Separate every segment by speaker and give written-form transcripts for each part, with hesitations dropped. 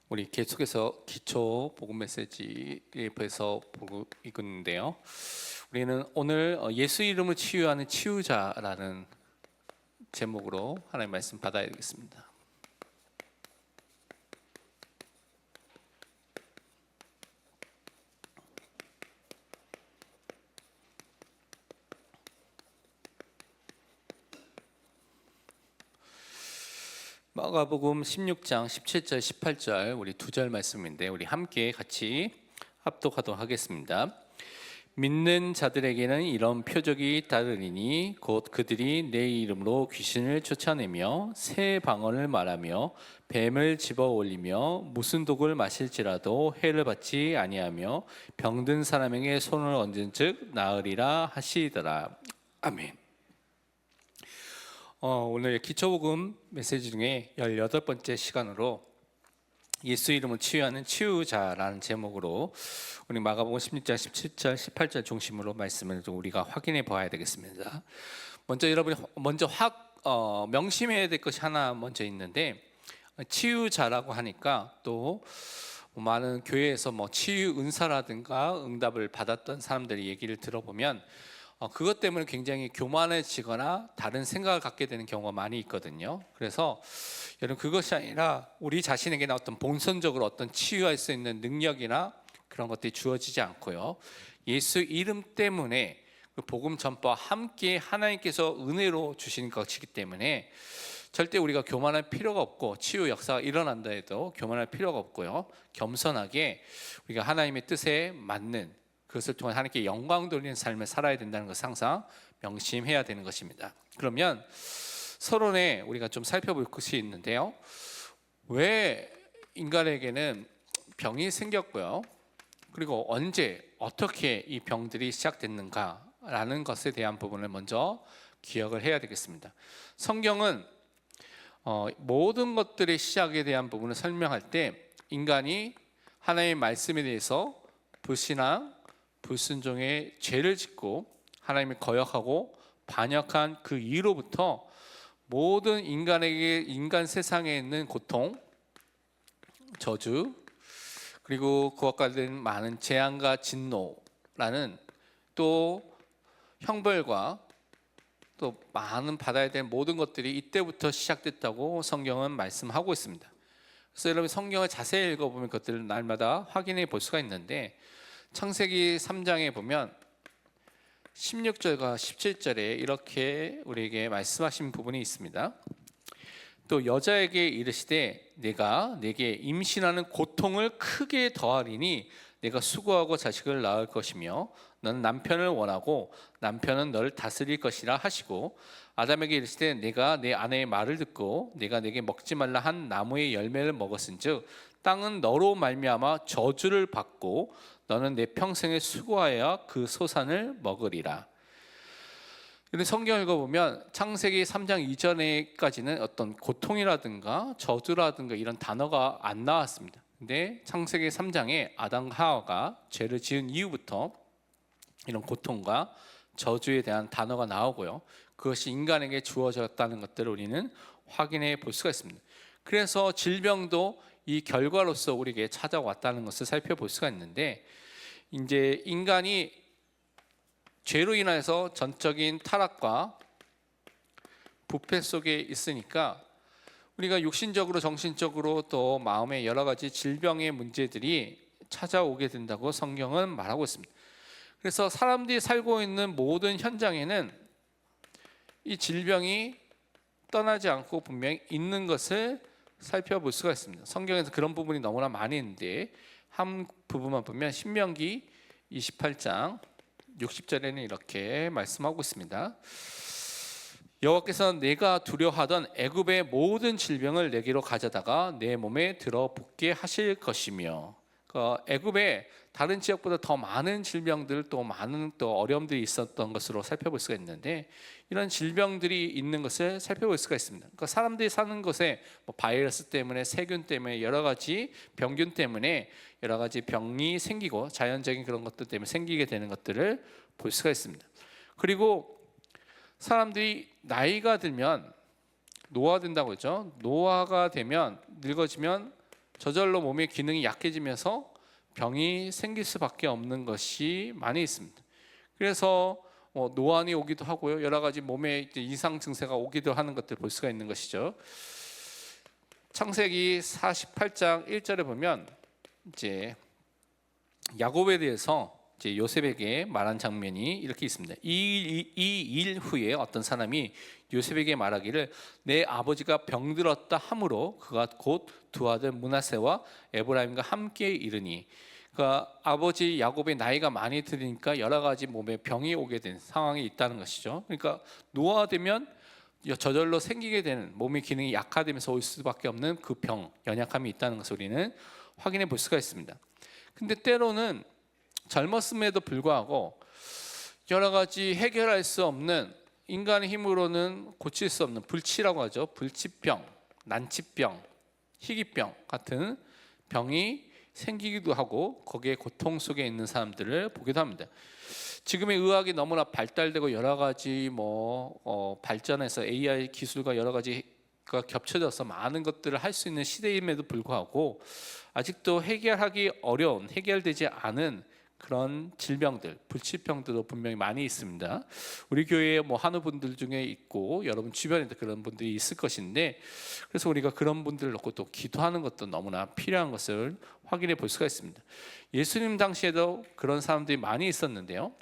Speaker 1: 우리 계속해서 기초 복음 메시지에서 보고 있는데요. 우리는 오늘 예수 이름을 치유하는 치유자라는 제목으로 하나님 말씀 받아야 되겠습니다. 마가복음 16장 17절 18절 우리 두 절 말씀인데 우리 함께 같이 합독하도록 하겠습니다. 믿는 자들에게는 이런 표적이 따르리니 곧 그들이 내 이름으로 귀신을 쫓아내며 새 방언을 말하며 뱀을 집어 올리며 무슨 독을 마실지라도 해를 받지 아니하며 병든 사람에게 손을 얹은즉 나으리라 하시더라. 아멘. 오늘 기초복음 메시지 중에 18번째 시간으로 예수 이름을 치유하는 치유자라는 제목으로 우리 마가복음 16장 17절 18절 중심으로 말씀을 좀 우리가 확인해 봐야 되겠습니다. 먼저 여러분이 명심해야 될 것이 하나 먼저 있는데, 치유자라고 하니까 또 많은 교회에서 치유 은사라든가 응답을 받았던 사람들의 얘기를 들어보면 그것 때문에 굉장히 교만해지거나 다른 생각을 갖게 되는 경우가 많이 있거든요. 그래서 여러분, 그것이 아니라 우리 자신에게는 어떤 본선적으로 어떤 치유할 수 있는 능력이나 그런 것들이 주어지지 않고요, 예수 이름 때문에 그 복음 전파와 함께 하나님께서 은혜로 주신 것이기 때문에 절대 우리가 교만할 필요가 없고, 치유 역사가 일어난다 해도 교만할 필요가 없고요, 겸손하게 우리가 하나님의 뜻에 맞는, 그것을 통해 하나님께 영광 돌리는 삶을 살아야 된다는 것을 항상 명심해야 되는 것입니다. 그러면 서론에 우리가 좀 살펴볼 것이 있는데요, 왜 인간에게는 병이 생겼고요, 그리고 언제 어떻게 이 병들이 시작됐는가라는 것에 대한 부분을 먼저 기억을 해야 되겠습니다. 성경은 모든 것들의 시작에 대한 부분을 설명할 때 인간이 하나님의 말씀에 대해서 불신앙, 불순종의 죄를 짓고 하나님을 거역하고 반역한 그 이후로부터 모든 인간에게, 인간 세상에 있는 고통, 저주, 그리고 그것과 관련된 많은 재앙과 진노라는 또 형벌과 또 많은 받아야 될 모든 것들이 이때부터 시작됐다고 성경은 말씀하고 있습니다. 그래서 여러분, 성경을 자세히 읽어보면 그것들을 날마다 확인해 볼 수가 있는데, 창세기 3장에 보면 16절과 17절에 이렇게 우리에게 말씀하신 부분이 있습니다. 또 여자에게 이르시되 내가 내게 임신하는 고통을 크게 더하리니 내가 수고하고 자식을 낳을 것이며 너는 남편을 원하고 남편은 너를 다스릴 것이라 하시고, 아담에게 이르시되 내가 내 아내의 말을 듣고 내가 내게 먹지 말라 한 나무의 열매를 먹었은즉 땅은 너로 말미암아 저주를 받고 너는 내 평생에 수고하여 그 소산을 먹으리라. 근데 성경 읽어보면 창세기 3장 이전에까지는 어떤 고통이라든가 저주라든가 이런 단어가 안 나왔습니다. 근데 창세기 3장에 아담과 하와가 죄를 지은 이후부터 이런 고통과 저주에 대한 단어가 나오고요, 그것이 인간에게 주어졌다는 것들을 우리는 확인해 볼 수가 있습니다. 그래서 질병도 이 결과로서 우리에게 찾아왔다는 것을 살펴볼 수가 있는데, 이제 인간이 죄로 인해서 전적인 타락과 부패 속에 있으니까 우리가 육신적으로, 정신적으로 또 마음의 여러 가지 질병의 문제들이 찾아오게 된다고 성경은 말하고 있습니다. 그래서 사람들이 살고 있는 모든 현장에는 이 질병이 떠나지 않고 분명히 있는 것을 살펴볼 수가 있습니다. 성경에서 그런 부분이 너무나 많이 있는데 한 부분만 보면 신명기 28장 60절에는 이렇게 말씀하고 있습니다. 여호와께서 내가 두려워하던 애굽의 모든 질병을 내게로 가져다가 내 몸에 들어붙게 하실 것이며, 애굽의 다른 지역보다 더 많은 질병들, 또 많은 또 어려움들이 있었던 것으로 살펴볼 수가 있는데, 이런 질병들이 있는 것을 살펴볼 수가 있습니다. 그러니까 사람들이 사는 곳에 바이러스 때문에, 세균 때문에, 여러 가지 병균 때문에 여러 가지 병이 생기고 자연적인 그런 것들 때문에 생기게 되는 것들을 볼 수가 있습니다. 그리고 사람들이 나이가 들면 노화된다고 했죠. 노화가 되면, 늙어지면 저절로 몸의 기능이 약해지면서 병이 생길 수밖에 없는 것이 많이 있습니다. 그래서 노안이 오기도 하고요. 여러 가지 몸에 이상 증세가 오기도 하는 것들 볼 수가 있는 것이죠. 창세기 48장 1절에 보면 이제 야곱에 대해서 이제 요셉에게 말한 장면이 이렇게 있습니다. 이 일 후에 어떤 사람이 요셉에게 말하기를 내 아버지가 병들었다 하므로 그가 곧 두 아들 므낫세와 에브라임과 함께 이르니, 그러니까 아버지 야곱의 나이가 많이 들으니까 여러 가지 몸에 병이 오게 된 상황이 있다는 것이죠. 그러니까 노화되면 저절로 생기게 되는 몸의 기능이 약화되면서 올 수밖에 없는 그 병, 연약함이 있다는 것을 우리는 확인해 볼 수가 있습니다. 근데 때로는 젊었음에도 불구하고 여러 가지 해결할 수 없는, 인간의 힘으로는 고칠 수 없는 불치라고 하죠. 불치병, 난치병, 희귀병 같은 병이 생기기도 하고 거기에 고통 속에 있는 사람들을 보기도 합니다. 지금의 의학이 너무나 발달되고 여러 가지 발전해서 AI 기술과 여러 가지가 겹쳐져서 많은 것들을 할 수 있는 시대임에도 불구하고 아직도 해결하기 어려운, 해결되지 않은 그런 질병들, 불치병들도 분명히 많이 있습니다. 우리 교회에 한우분들 중에 있고 여러분 주변에도 그런 분들이 있을 것인데, 그래서 우리가 그런 분들을 놓고 또 기도하는 것도 너무나 필요한 것을 확인해 볼 수가 있습니다. 예수님 당시에도 그런 사람들이 많이 있었는데요.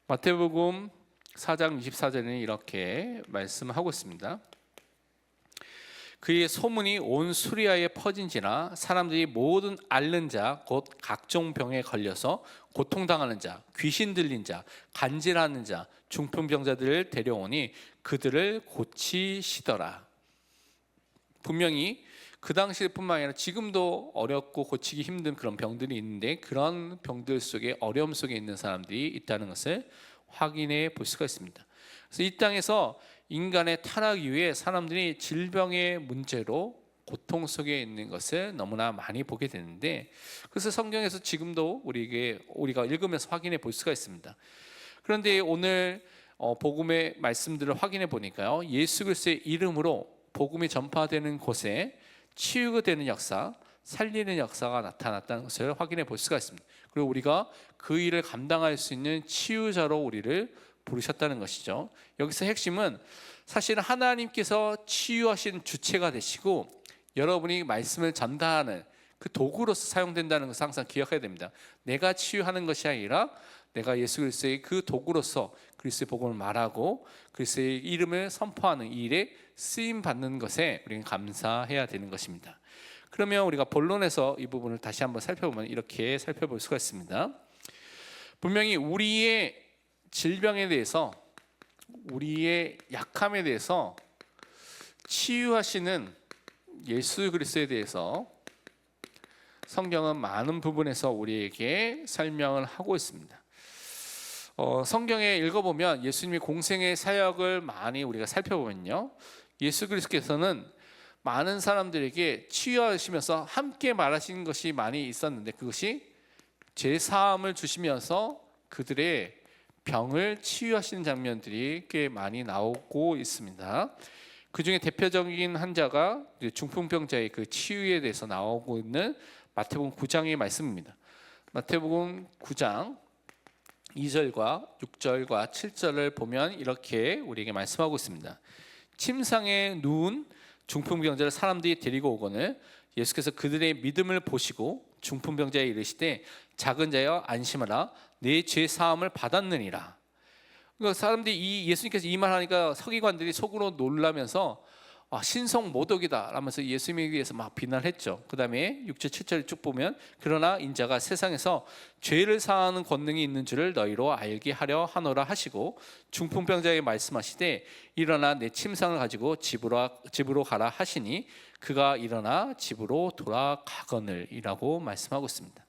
Speaker 1: 마태복음 4장 24절에는 이렇게 말씀하고 있습니다. 그의 소문이 온 수리아에 퍼진지라 사람들이 모든 앓는 자 곧 각종 병에 걸려서 고통당하는 자, 귀신 들린 자, 간질하는 자, 중풍병자들을 데려오니 그들을 고치시더라. 분명히 그 당시뿐만 아니라 지금도 어렵고 고치기 힘든 그런 병들이 있는데, 그런 병들 속에 어려움 속에 있는 사람들이 있다는 것을 확인해 볼 수가 있습니다. 그래서 이 땅에서 인간의 타락 이후에 사람들이 질병의 문제로 고통 속에 있는 것을 너무나 많이 보게 되는데, 그래서 성경에서 지금도 우리가 읽으면서 확인해 볼 수가 있습니다. 그런데 오늘 복음의 말씀들을 확인해 보니까요, 예수 그리스도의 이름으로 복음이 전파되는 곳에 치유가 되는 역사, 살리는 역사가 나타났다는 것을 확인해 볼 수가 있습니다. 그리고 우리가 그 일을 감당할 수 있는 치유자로 우리를 부르셨다는 것이죠. 여기서 핵심은 사실 하나님께서 치유하신 주체가 되시고 여러분이 말씀을 전달하는 그 도구로서 사용된다는 것을 항상 기억해야 됩니다. 내가 치유하는 것이 아니라 내가 예수 그리스도의 그 도구로서 그리스도의 복음을 말하고 그리스도의 이름을 선포하는 이 일에 쓰임 받는 것에 우리는 감사해야 되는 것입니다. 그러면 우리가 본론에서 이 부분을 다시 한번 살펴보면 이렇게 살펴볼 수가 있습니다. 분명히 우리의 질병에 대해서, 우리의 약함에 대해서 치유하시는 예수 그리스도에 대해서 성경은 많은 부분에서 우리에게 설명을 하고 있습니다. 성경에 읽어보면 예수님의 공생의 사역을 많이 우리가 살펴보면요, 예수 그리스도께서는 많은 사람들에게 치유하시면서 함께 말하시는 것이 많이 있었는데, 그것이 죄사함을 주시면서 그들의 병을 치유하시는 장면들이 꽤 많이 나오고 있습니다. 그 중에 대표적인 환자가 중풍병자의 그 치유에 대해서 나오고 있는 마태복음 9장의 말씀입니다. 마태복음 9장 2절과 6절과 7절을 보면 이렇게 우리에게 말씀하고 있습니다. 침상에 누운 중풍병자를 사람들이 데리고 오거늘 예수께서 그들의 믿음을 보시고 중풍병자에 이르시되 작은 자여 안심하라 내 죄 사함을 받았느니라. 그러니까 사람들이 예수님께서 이 말하니까 서기관들이 속으로 놀라면서 신성 모독이다 라면서 예수님에 대해서 막 비난했죠. 그 다음에 6절 7절 쭉 보면 그러나 인자가 세상에서 죄를 사하는 권능이 있는 줄을 너희로 알게 하려 하노라 하시고 중풍병자에게 말씀하시되 일어나 내 침상을 가지고 집으로 가라 하시니 그가 일어나 집으로 돌아가거늘이라고 말씀하고 있습니다.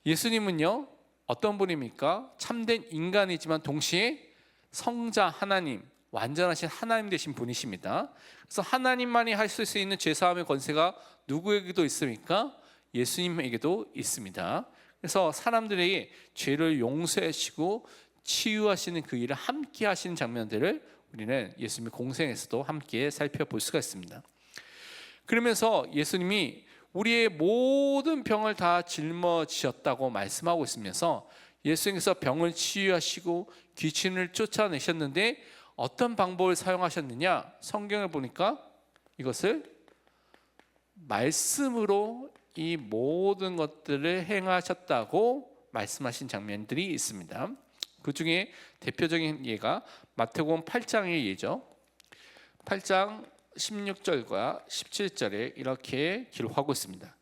Speaker 1: 예수님은요 어떤 분입니까? 참된 인간이지만 동시에 성자 하나님, 완전하신 하나님 되신 분이십니다. 그래서 하나님만이 하실 수 있는 죄사함의 권세가 누구에게도 있습니까? 예수님에게도 있습니다. 그래서 사람들에게 죄를 용서하시고 치유하시는 그 일을 함께 하시는 장면들을 우리는 예수님의 공생에서도 함께 살펴볼 수가 있습니다. 그러면서 예수님이 우리의 모든 병을 다 짊어지셨다고 말씀하고 있으면서 예수님께서 병을 치유하시고 귀신을 쫓아내셨는데 어떤 방법을 사용하셨느냐? 성경을 보니까 이것을 말씀으로 이 모든 것들을 행하셨다고 말씀하신 장면들이 있습니다. 그 중에 대표적인 예가 마태복음 8장의 예죠. 8장 16절과 17절에 이렇게 기록하고 있습니다.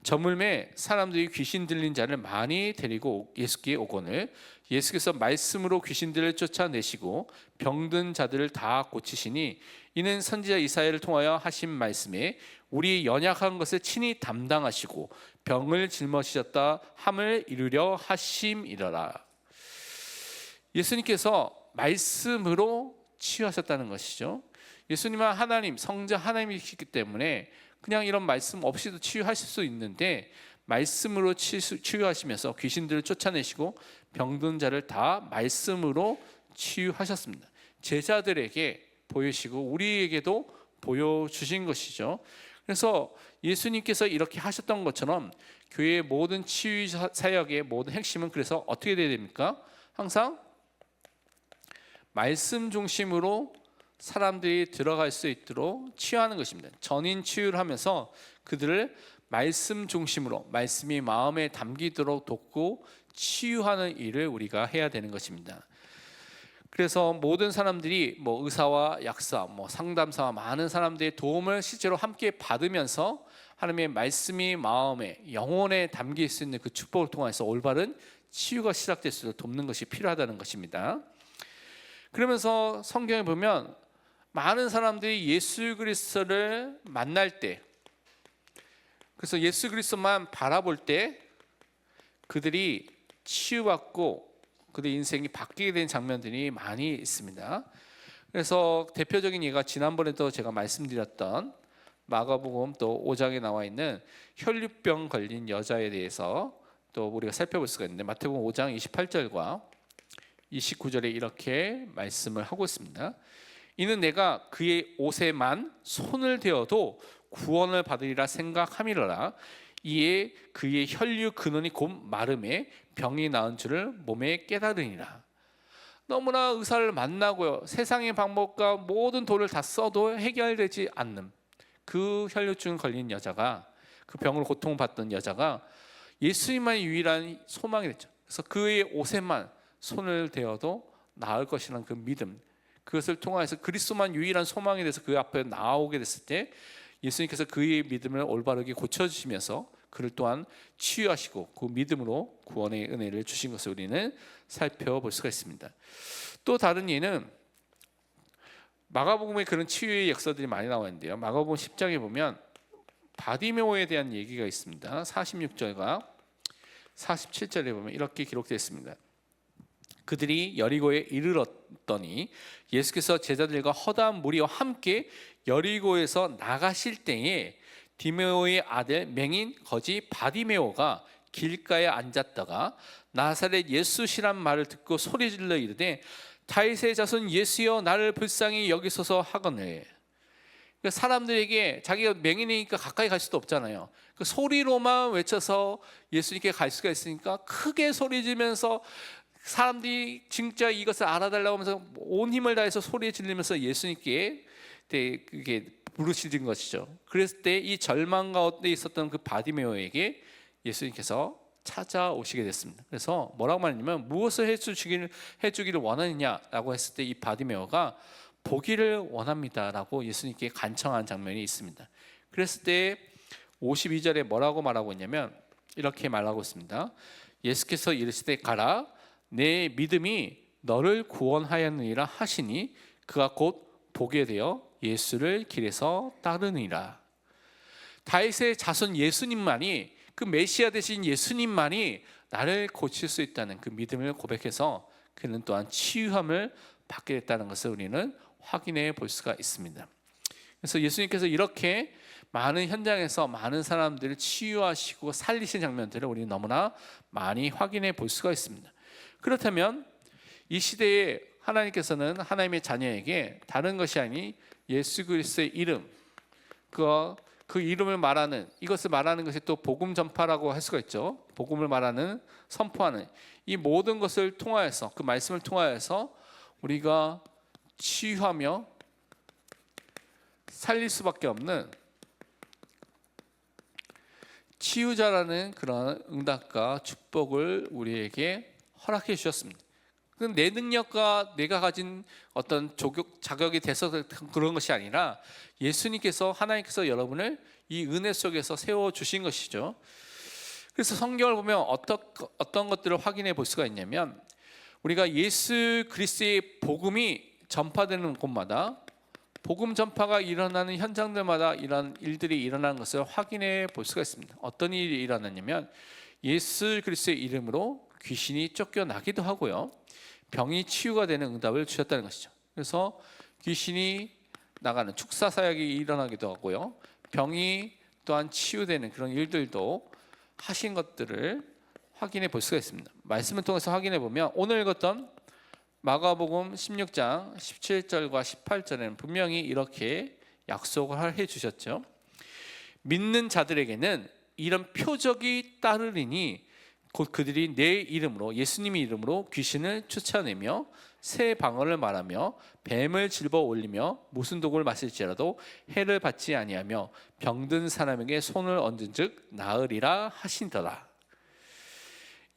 Speaker 1: 저물매 사람들이 귀신 들린 자를 많이 데리고 예수께 오거늘 예수께서 말씀으로 귀신들을 쫓아내시고 병든 자들을 다 고치시니 이는 선지자 이사야를 통하여 하신 말씀에 우리 연약한 것을 친히 담당하시고 병을 짊어지셨다 함을 이루려 하심이더라. 예수님께서 말씀으로 치유하셨다는 것이죠. 예수님은 하나님, 성자 하나님이시기 때문에 그냥 이런 말씀 없이도 치유하실 수 있는데 말씀으로 치유하시면서 귀신들을 쫓아내시고 병든 자를 다 말씀으로 치유하셨습니다. 제자들에게 보여주시고 우리에게도 보여주신 것이죠. 그래서 예수님께서 이렇게 하셨던 것처럼 교회의 모든 치유 사역의 모든 핵심은 그래서 어떻게 돼야 됩니까? 항상 말씀 중심으로 사람들이 들어갈 수 있도록 치유하는 것입니다. 전인 치유를 하면서 그들을 말씀 중심으로 말씀이 마음에 담기도록 돕고 치유하는 일을 우리가 해야 되는 것입니다. 그래서 모든 사람들이 의사와 약사, 상담사와 많은 사람들의 도움을 실제로 함께 받으면서 하나님의 말씀이 마음에 영혼에 담길 수 있는 그 축복을 통해서 올바른 치유가 시작될 수 있도록 돕는 것이 필요하다는 것입니다. 그러면서 성경에 보면 많은 사람들이 예수 그리스도를 만날 때, 그래서 예수 그리스도만 바라볼 때 그들이 치유받고 그들의 인생이 바뀌게 된 장면들이 많이 있습니다. 그래서 대표적인 예가 지난번에도 제가 말씀드렸던 마가복음 또 5장에 나와 있는 혈류병 걸린 여자에 대해서 또 우리가 살펴볼 수가 있는데 마태복음 5장 28절과 29절에 이렇게 말씀을 하고 있습니다. 이는 내가 그의 옷에만 손을 대어도 구원을 받으리라 생각함이로라. 이에 그의 혈류 근원이 곧 마름에 병이 나은 줄을 몸에 깨달으니라. 너무나 의사를 만나고요, 세상의 방법과 모든 돈을 다 써도 해결되지 않는 그 혈류증 걸린 여자가, 그 병으로 고통받던 여자가 예수님만이 유일한 소망이 됐죠. 그래서 그의 옷에만 손을 대어도 나을 것이라는 그 믿음, 그것을 통해서 그리스도만 유일한 소망이 돼서 그 앞에 나오게 됐을 때 예수님께서 그의 믿음을 올바르게 고쳐주시면서 그를 또한 치유하시고 그 믿음으로 구원의 은혜를 주신 것을 우리는 살펴볼 수가 있습니다. 또 다른 예는 마가복음에 그런 치유의 역사들이 많이 나와 있는데요, 마가복음 10장에 보면 바디메오에 대한 얘기가 있습니다. 46절과 47절에 보면 이렇게 기록되어 있습니다. 그들이 여리고에 이르렀더니 예수께서 제자들과 허다한 무리와 함께 여리고에서 나가실 때에 디메오의 아들 맹인 거지 바디메오가 길가에 앉았다가 나사렛 예수시란 말을 듣고 소리질러 이르되 다윗의 자손 예수여 나를 불쌍히 여기소서 하거늘. 그러니까 사람들에게 자기가 맹인이니까 가까이 갈 수도 없잖아요. 그 소리로만 외쳐서 예수님께 갈 수가 있으니까 크게 소리지면서 사람들이 진짜 이것을 알아달라고 하면서 온 힘을 다해서 소리 지르면서 예수님께 그게 부르짖은 것이죠. 그랬을 때 이 절망 가운데 있었던 그 바디메오에게 예수님께서 찾아오시게 됐습니다. 그래서 뭐라고 말했냐면 무엇을 해주기를 원하느냐라고 했을 때 이 바디메오가 보기를 원합니다라고 예수님께 간청한 장면이 있습니다. 그랬을 때 52절에 뭐라고 말하고 있냐면 이렇게 말하고 있습니다. 예수께서 이르시되 가라 내 믿음이 너를 구원하였느니라 하시니 그가 곧 보게 되어 예수를 길에서 따르니라. 다윗의 자손 예수님만이, 그 메시아 되신 예수님만이 나를 고칠 수 있다는 그 믿음을 고백해서 그는 또한 치유함을 받게 됐다는 것을 우리는 확인해 볼 수가 있습니다. 그래서 예수님께서 이렇게 많은 현장에서 많은 사람들을 치유하시고 살리신 장면들을 우리는 너무나 많이 확인해 볼 수가 있습니다. 그렇다면 이 시대에 하나님께서는 하나님의 자녀에게 다른 것이 아닌 예수 그리스도의 이름, 그 이름을 말하는, 이것을 말하는 것이 또 복음 전파라고 할 수가 있죠. 복음을 말하는, 선포하는, 이 모든 것을 통하여서, 그 말씀을 통하여서 우리가 치유하며 살릴 수밖에 없는 치유자라는 그런 응답과 축복을 우리에게 허락해 주셨습니다. 내 능력과 내가 가진 어떤 자격이 돼서 그런 것이 아니라 예수님께서, 하나님께서 여러분을 이 은혜 속에서 세워주신 것이죠. 그래서 성경을 보면 어떤 것들을 확인해 볼 수가 있냐면, 우리가 예수 그리스도의 복음이 전파되는 곳마다, 복음 전파가 일어나는 현장들마다 이런 일들이 일어나는 것을 확인해 볼 수가 있습니다. 어떤 일이 일어났냐면, 예수 그리스도의 이름으로 귀신이 쫓겨나기도 하고요, 병이 치유가 되는 응답을 주셨다는 것이죠. 그래서 귀신이 나가는 축사 사역이 일어나기도 하고요, 병이 또한 치유되는 그런 일들도 하신 것들을 확인해 볼 수가 있습니다. 말씀을 통해서 확인해 보면, 오늘 읽었던 마가복음 16장 17절과 18절에는 분명히 이렇게 약속을 해 주셨죠. 믿는 자들에게는 이런 표적이 따르리니 곧 그들이 내 이름으로, 예수님의 이름으로 귀신을 쫓아내며 새 방언을 말하며 뱀을 질러 올리며 무슨 독을 마실지라도 해를 받지 아니하며 병든 사람에게 손을 얹은즉 나으리라 하신더라.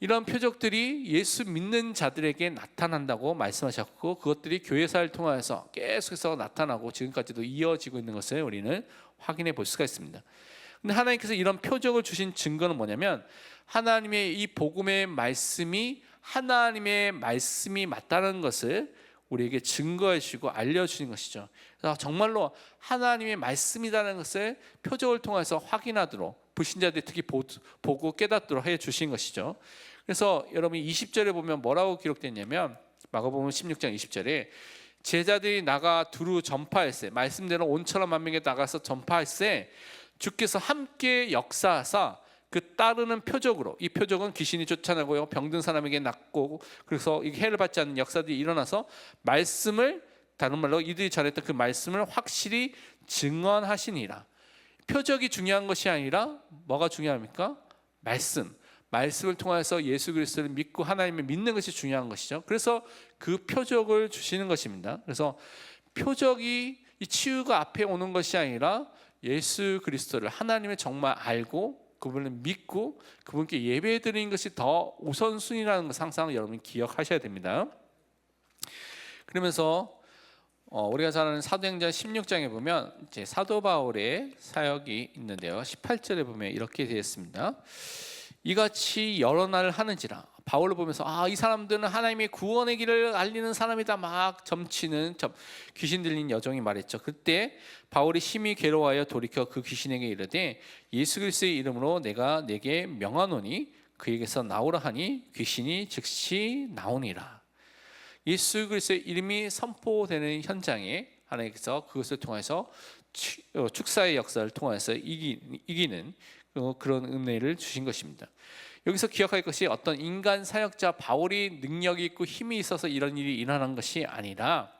Speaker 1: 이런 표적들이 예수 믿는 자들에게 나타난다고 말씀하셨고, 그것들이 교회사를 통해서 계속해서 나타나고 지금까지도 이어지고 있는 것을 우리는 확인해 볼 수가 있습니다. 근데 하나님께서 이런 표적을 주신 증거는 뭐냐면, 하나님의 이 복음의 말씀이 하나님의 말씀이 맞다는 것을 우리에게 증거해 주시고 알려주신 것이죠. 그래서 정말로 하나님의 말씀이라는 것을 표적을 통해서 확인하도록, 불신자들이 특히 보고 깨닫도록 해 주신 것이죠. 그래서 여러분 20절에 보면 뭐라고 기록됐냐면, 마가복음 16장 20절에 제자들이 나가 두루 전파했어요. 말씀대로 온천한 만명에 나가서 전파했어요. 주께서 함께 역사하사 그 따르는 표적으로, 이 표적은 귀신이 쫓아나고요, 병든 사람에게 낫고, 그래서 해를 받지 않는 역사들이 일어나서 말씀을, 다른 말로 이들이 전했던 그 말씀을 확실히 증언하시니라. 표적이 중요한 것이 아니라 뭐가 중요합니까? 말씀을 통해서 예수 그리스도를 믿고 하나님을 믿는 것이 중요한 것이죠. 그래서 그 표적을 주시는 것입니다. 그래서 표적이, 이 치유가 앞에 오는 것이 아니라 예수 그리스도를, 하나님을 정말 알고 그분을 믿고 그분께 예배드리는 것이 더 우선순위라는 것을 항상 여러분이 기억하셔야 됩니다. 그러면서 우리가 잘 아는 사도행전 16장에 보면 이제 사도 바울의 사역이 있는데요, 18절에 보면 이렇게 되어 있습니다. 이같이 여러 날 하는지라. 바울을 보면서 이 사람들은 하나님의 구원의 길을 알리는 사람이다, 막 점치는 귀신 들린 여종이 말했죠. 그때 바울이 심히 괴로워하여 돌이켜 그 귀신에게 이르되 예수 그리스도의 이름으로 내가 내게 명하노니 그에게서 나오라 하니 귀신이 즉시 나오니라. 예수 그리스도의 이름이 선포되는 현장에 하나님께서 그것을 통해서 축사의 역사를 통해서 이기는 그런 은혜를 주신 것입니다. 여기서 기억할 것이, 어떤 인간 사역자 바울이 능력이 있고 힘이 있어서 이런 일이 일어난 것이 아니라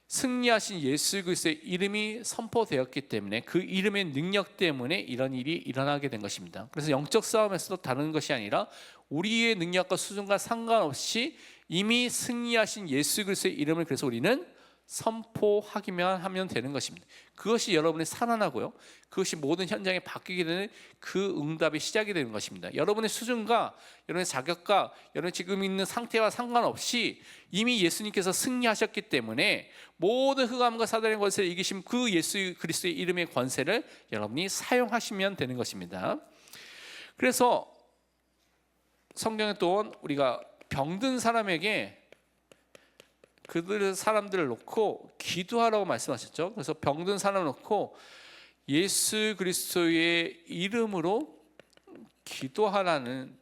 Speaker 1: 승리하신 예수 그리스도의 이름이 선포되었기 때문에, 그 이름의 능력 때문에 이런 일이 일어나게 된 것입니다. 그래서 영적 싸움에서도 다른 것이 아니라 우리의 능력과 수준과 상관없이 이미 승리하신 예수 그리스도의 이름을, 그래서 우리는 선포하기만 하면 되는 것입니다. 그것이 여러분이 살아나고요, 그것이 모든 현장에 바뀌게 되는 그 응답의 시작이 되는 것입니다. 여러분의 수준과 여러분의 자격과 여러분 지금 있는 상태와 상관없이 이미 예수님께서 승리하셨기 때문에 모든 흑암과 사단의 권세를 이기신 그 예수 그리스도의 이름의 권세를 여러분이 사용하시면 되는 것입니다. 그래서 성경에 또 우리가 병든 사람에게 그들 사람들을 놓고 기도하라고 말씀하셨죠. 그래서 병든 사람을 놓고 예수 그리스도의 이름으로 기도하라는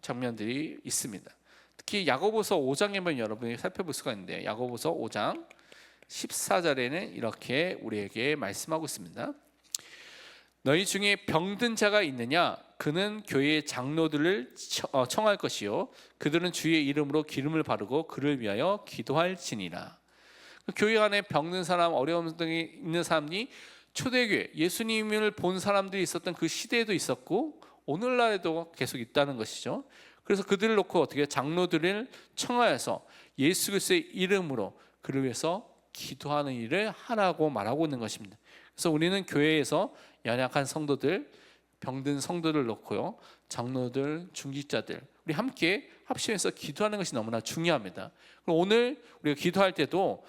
Speaker 1: 장면들이 있습니다. 특히 야고보서 5장에 보면 여러분이 살펴볼 수가 있는데, 야고보서 5장 14절에는 이렇게 우리에게 말씀하고 있습니다. 너희 중에 병든 자가 있느냐? 그는 교회의 장로들을 청할 것이요 그들은 주의 이름으로 기름을 바르고 그를 위하여 기도할지니라. 교회 안에 병든 사람, 어려움 등이 있는 사람이 초대교회, 예수님을 본 사람들이 있었던 그 시대에도 있었고 오늘날에도 계속 있다는 것이죠. 그래서 그들을 놓고 어떻게 장로들을 청하여서 예수 그리스도의 이름으로 그를 위해서 기도하는 일을 하라고 말하고 있는 것입니다. 그래서 우리는 교회에서 연약한 성도들, 병든 성도를 놓고요, 장로들, 중직자들 우리 함께 합심해서 기도하는 것이 너무나 중요합니다. 그럼 오늘 우리가 기도할 때도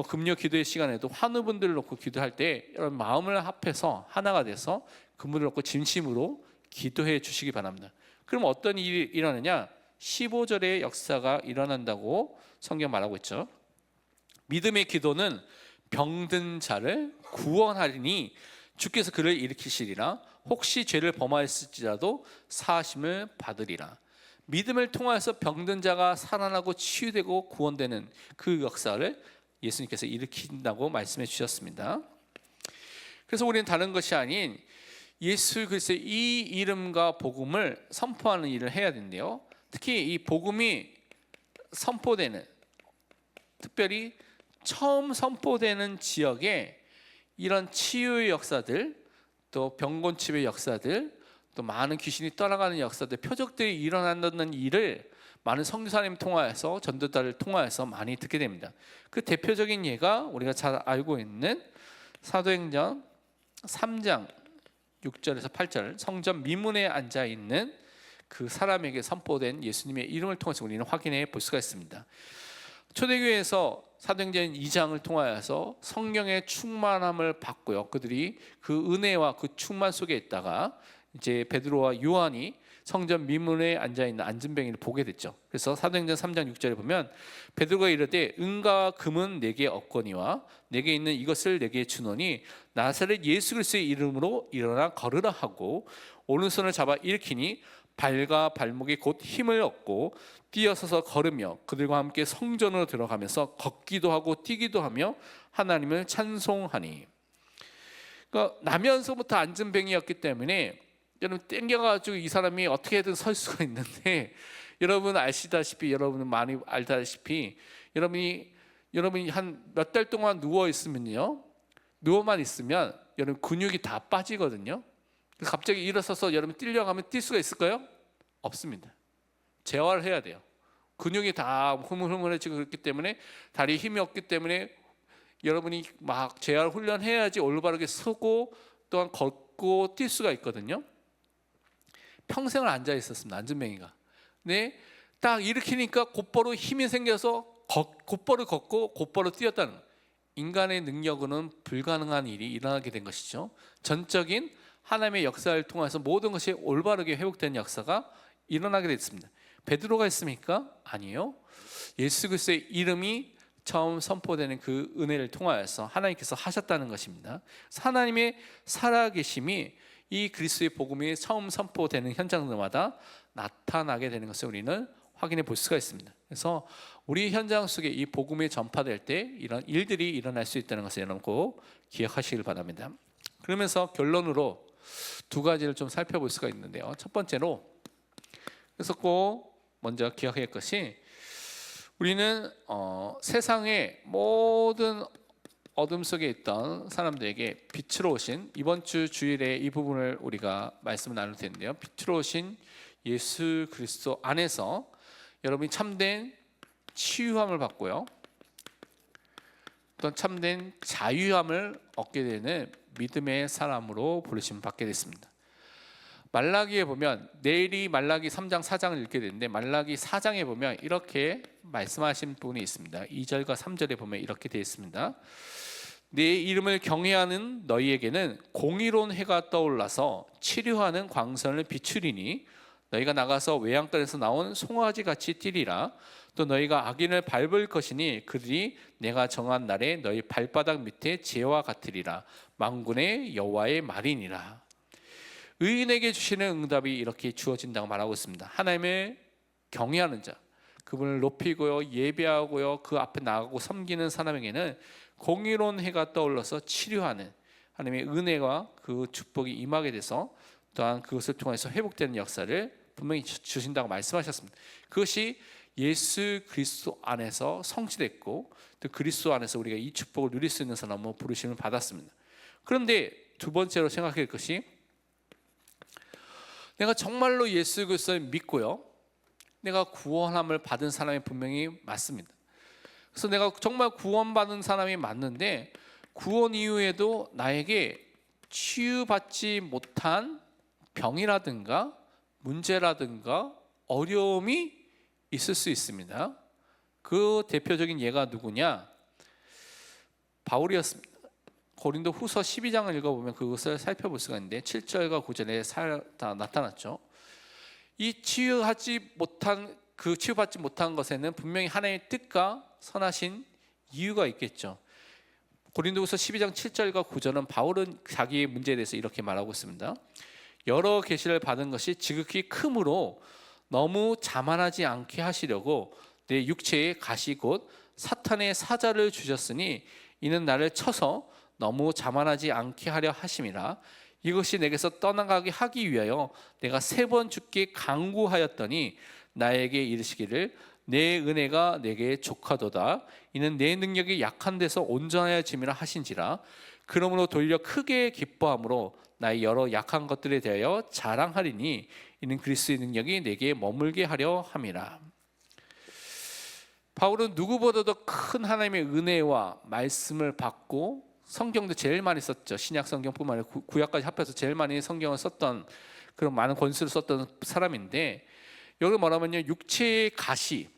Speaker 1: 금요 기도의 시간에도 환우분들을 놓고 기도할 때 여러분 마음을 합해서 하나가 돼서 그분을 놓고 진심으로 기도해 주시기 바랍니다. 그럼 어떤 일이 일어나냐? 15절의 역사가 일어난다고 성경 말하고 있죠. 믿음의 기도는 병든 자를 구원하리니 주께서 그를 일으키시리라. 혹시 죄를 범하였을지라도 사하심을 받으리라. 믿음을 통하여서 병든 자가 살아나고 치유되고 구원되는 그 역사를 예수님께서 일으킨다고 말씀해 주셨습니다. 그래서 우리는 다른 것이 아닌 예수 그리스도의 이 이름과 복음을 선포하는 일을 해야 된대요. 특히 이 복음이 선포되는, 특별히 처음 선포되는 지역에 이런 치유의 역사들, 또 병곤치유의 역사들, 또 많은 귀신이 떠나가는 역사들, 표적들이 일어난다는 일을 많은 선교사님 통하여서, 전도자를 통하여서 많이 듣게 됩니다. 그 대표적인 예가 우리가 잘 알고 있는 사도행전 3장 6절에서 8절, 성전 미문에 앉아 있는 그 사람에게 선포된 예수님의 이름을 통해서 우리는 확인해 볼 수가 있습니다. 초대교회에서 사도행전 2장을 통하여서 성령의 충만함을 받고요, 그들이 그 은혜와 그 충만 속에 있다가 이제 베드로와 요한이 성전 미문에 앉아 있는 안진뱅이를 보게 됐죠. 그래서 사도행전 3장 6절에 보면 베드로가 이르되 은과 금은 내게 없거니와 내게 있는 이것을 내게 주노니 나사렛 예수 그리스도의 이름으로 일어나 걸으라 하고 오른손을 잡아 일으키니 발과 발목이 곧 힘을 얻고 뛰어서서 걸으며 그들과 함께 성전으로 들어가면서 걷기도 하고 뛰기도 하며 하나님을 찬송하니. 그러니까 나면서부터 안진뱅이였기 때문에 여러분 땡겨가지고 이 사람이 어떻게든 설 수가 있는데, 여러분 아시다시피, 여러분은 많이 알다시피, 여러분이 한 몇 달 동안 누워 있으면요, 누워만 있으면 여러분 근육이 다 빠지거든요. 갑자기 일어서서 여러분 뛰려가면 뛸 수가 있을까요? 없습니다. 재활을 해야 돼요. 근육이 다 흐물흐물해지고 그렇기 때문에, 다리에 힘이 없기 때문에 여러분이 막 재활 훈련해야지 올바르게 서고 또한 걷고 뛸 수가 있거든요. 평생을 앉아 있었습니다, 안진뱅이가. 네, 딱 일으키니까 곧바로 힘이 생겨서 곧바로 걷고 곧바로 뛰었다는 거예요. 인간의 능력으로는 불가능한 일이 일어나게 된 것이죠. 전적인 하나님의 역사를 통해서 모든 것이 올바르게 회복된 역사가 일어나게 됐습니다. 베드로가 했습니까? 아니요. 예수 그리스도의 이름이 처음 선포되는 그 은혜를 통하여서 하나님께서 하셨다는 것입니다. 하나님의 살아계심이 이 그리스도의 복음이 처음 선포되는 현장들마다 나타나게 되는 것을 우리는 확인해 볼 수가 있습니다. 그래서 우리 현장 속에 이 복음이 전파될 때 이런 일들이 일어날 수 있다는 것을 여러분 꼭 기억하시길 바랍니다. 그러면서 결론으로 두 가지를 좀 살펴볼 수가 있는데요. 첫 번째로, 그래서 꼭 먼저 기억할 것이, 우리는 세상의 모든 어둠 속에 있던 사람들에게 빛으로 오신, 이번 주 주일에 이 부분을 우리가 말씀을 나눌 텐데요, 빛으로 오신 예수 그리스도 안에서 여러분이 참된 치유함을 받고요, 또 참된 자유함을 얻게 되는 믿음의 사람으로 부르심을 받게 됐습니다. 말라기에 보면, 내일이 말라기 3장 4장을 읽게 되는데, 말라기 4장에 보면 이렇게 말씀하신 부분이 있습니다. 2절과 3절에 보면 이렇게 되어 있습니다. 내 이름을 경외하는 너희에게는 공의로운 해가 떠올라서 치료하는 광선을 비추리니 너희가 나가서 외양간에서 나온 송아지 같이 뛰리라. 또 너희가 악인을 밟을 것이니 그들이 내가 정한 날에 너희 발바닥 밑에 재와 같으리라. 만군의 여호와의 말이니라. 의인에게 주시는 응답이 이렇게 주어진다고 말하고 있습니다. 하나님을 경외하는 자, 그분을 높이고요, 예배하고요, 그 앞에 나가고 섬기는 사람에게는 공의로운 해가 떠올라서 치료하는 하나님의 은혜와 그 축복이 임하게 돼서 또한 그것을 통해서 회복되는 역사를 분명히 주신다고 말씀하셨습니다. 그것이 예수 그리스도 안에서 성취됐고, 또 그리스도 안에서 우리가 이 축복을 누릴 수 있는 사람으로 부르심을 받았습니다. 그런데 두 번째로 생각할 것이, 내가 정말로 예수 그리스도를 믿고요, 내가 구원함을 받은 사람이 분명히 맞습니다. 그래서 내가 정말 구원받은 사람이 맞는데, 구원 이후에도 나에게 치유받지 못한 병이라든가 문제라든가 어려움이 있을 수 있습니다. 그 대표적인 예가 누구냐? 바울이었습니다. 고린도 후서 12장을 읽어보면 그것을 살펴볼 수가 있는데 7절과 9절에 다 나타났죠. 이 치유받지 못한 것에는 분명히 하나님의 뜻과 선하신 이유가 있겠죠. 고린도후서 12장 7절과 9절은 바울은 자기의 문제에 대해서 이렇게 말하고 있습니다. 여러 계시를 받은 것이 지극히 크므로 너무 자만하지 않게 하시려고 내 육체에 가시 곧 사탄의 사자를 주셨으니 이는 나를 쳐서 너무 자만하지 않게 하려 하심이라. 이것이 내게서 떠나가게 하기 위하여 내가 3번 주께 간구하였더니 나에게 이르시기를 내 은혜가 내게 족하도다. 이는 내 능력이 약한 데서 온전하여짐이라 하신지라. 그러므로 도리어 크게 기뻐함으로 나의 여러 약한 것들에 대하여 자랑하리니 이는 그리스도의 능력이 내게 머물게 하려 함이라. 바울은 누구보다도 큰 하나님의 은혜와 말씀을 받고, 성경도 제일 많이 썼죠. 신약 성경뿐만 아니라 구약까지 합해서 제일 많이 성경을 썼던, 그런 많은 권수를 썼던 사람인데, 여기 뭐라면요, 육체의 가시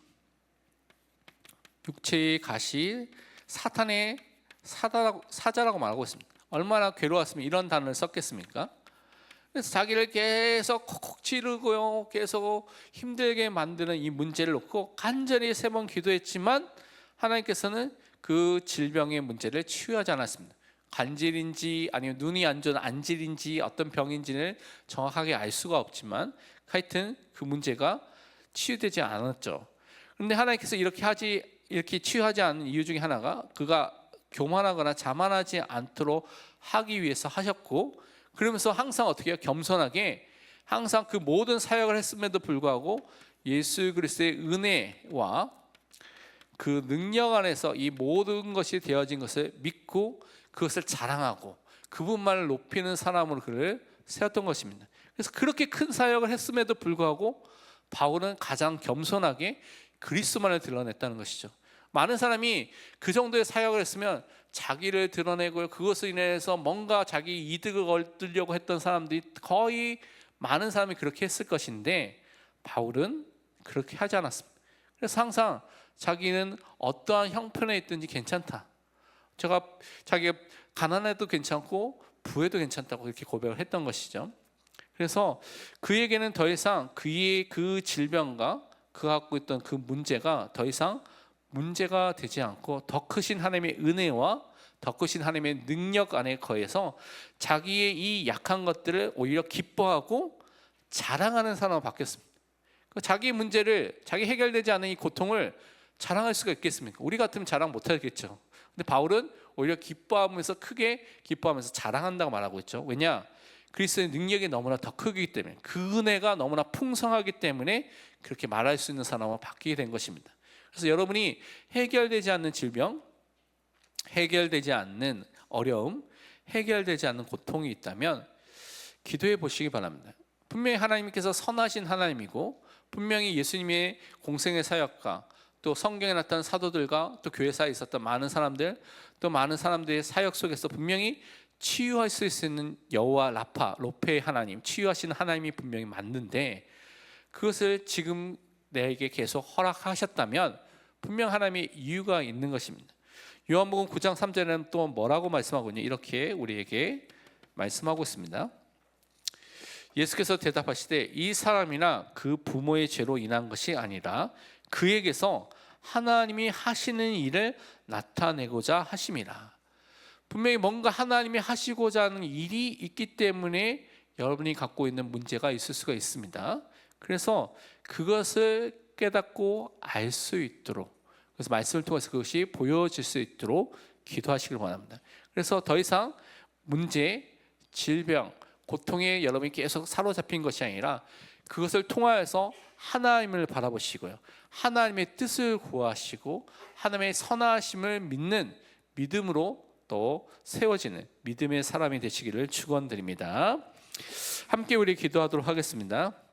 Speaker 1: 사탄의 사자라고 말하고 있습니다. 얼마나 괴로웠으면 이런 단어를 썼겠습니까? 그래서 자기를 계속 콕콕 찌르고요, 계속 힘들게 만드는 이 문제를 놓고 간절히 3번 기도했지만 하나님께서는 그 질병의 문제를 치유하지 않았습니다. 간질인지 아니면 눈이 안 좋은 안질인지 어떤 병인지를 정확하게 알 수가 없지만 하여튼 그 문제가 치유되지 않았죠. 그런데 하나님께서 이렇게 치유하지 않는 이유 중에 하나가 그가 교만하거나 자만하지 않도록 하기 위해서 하셨고, 그러면서 항상 어떻게 해요? 겸손하게 항상 그 모든 사역을 했음에도 불구하고 예수 그리스도의 은혜와 그 능력 안에서 이 모든 것이 되어진 것을 믿고 그것을 자랑하고 그분만을 높이는 사람으로 그를 세웠던 것입니다. 그래서 그렇게 큰 사역을 했음에도 불구하고 바울은 가장 겸손하게 그리스도만을 드러냈다는 것이죠. 많은 사람이 그 정도의 사역을 했으면 자기를 드러내고 그것을 인해서 뭔가 자기 이득을 얻으려고 했던 사람들이 거의 많은 사람이 그렇게 했을 것인데, 바울은 그렇게 하지 않았습니다. 그래서 항상 자기는 어떠한 형편에 있든지 괜찮다, 자기가 가난해도 괜찮고 부해도 괜찮다고 이렇게 고백을 했던 것이죠. 그래서 그에게는 더 이상 그의 그 질병과 그 갖고 있던 그 문제가 더 이상 문제가 되지 않고 더 크신 하나님의 은혜와 더 크신 하나님의 능력 안에 거해서 자기의 이 약한 것들을 오히려 기뻐하고 자랑하는 사람으로 바뀌었습니다. 자기 문제를, 자기 해결되지 않은 이 고통을 자랑할 수가 있겠습니까? 우리 같으면 자랑 못하겠죠. 근데 바울은 오히려 기뻐하면서, 크게 기뻐하면서 자랑한다고 말하고 있죠. 왜냐? 그리스도의 능력이 너무나 더 크기 때문에, 그 은혜가 너무나 풍성하기 때문에 그렇게 말할 수 있는 사람으로 바뀌게 된 것입니다. 그래서 여러분이 해결되지 않는 질병, 해결되지 않는 어려움, 해결되지 않는 고통이 있다면 기도해 보시기 바랍니다. 분명히 하나님께서 선하신 하나님이고, 분명히 예수님의 공생의 사역과 또 성경에 나타난 사도들과 또 교회사에 있었던 많은 사람들, 또 많은 사람들의 사역 속에서 분명히 치유할 수 있는 여호와 라파, 로페의 하나님, 치유하시는 하나님이 분명히 맞는데, 그것을 지금 내게 계속 허락하셨다면 분명 하나님의 이유가 있는 것입니다. 요한복음 9장 3절에는 또 뭐라고 말씀하고 있냐, 이렇게 우리에게 말씀하고 있습니다. 예수께서 대답하시되 이 사람이나 그 부모의 죄로 인한 것이 아니라 그에게서 하나님이 하시는 일을 나타내고자 하심이라. 분명히 뭔가 하나님이 하시고자 하는 일이 있기 때문에 여러분이 갖고 있는 문제가 있을 수가 있습니다. 그래서 그것을 깨닫고 알 수 있도록, 그래서 말씀을 통해서 그것이 보여질 수 있도록 기도하시길 원합니다. 그래서 더 이상 문제, 질병, 고통에 여러분이 계속 사로잡힌 것이 아니라 그것을 통하여서 하나님을 바라보시고요, 하나님의 뜻을 구하시고 하나님의 선하심을 믿는 믿음으로 또 세워지는 믿음의 사람이 되시기를 축원드립니다. 함께 우리 기도하도록 하겠습니다.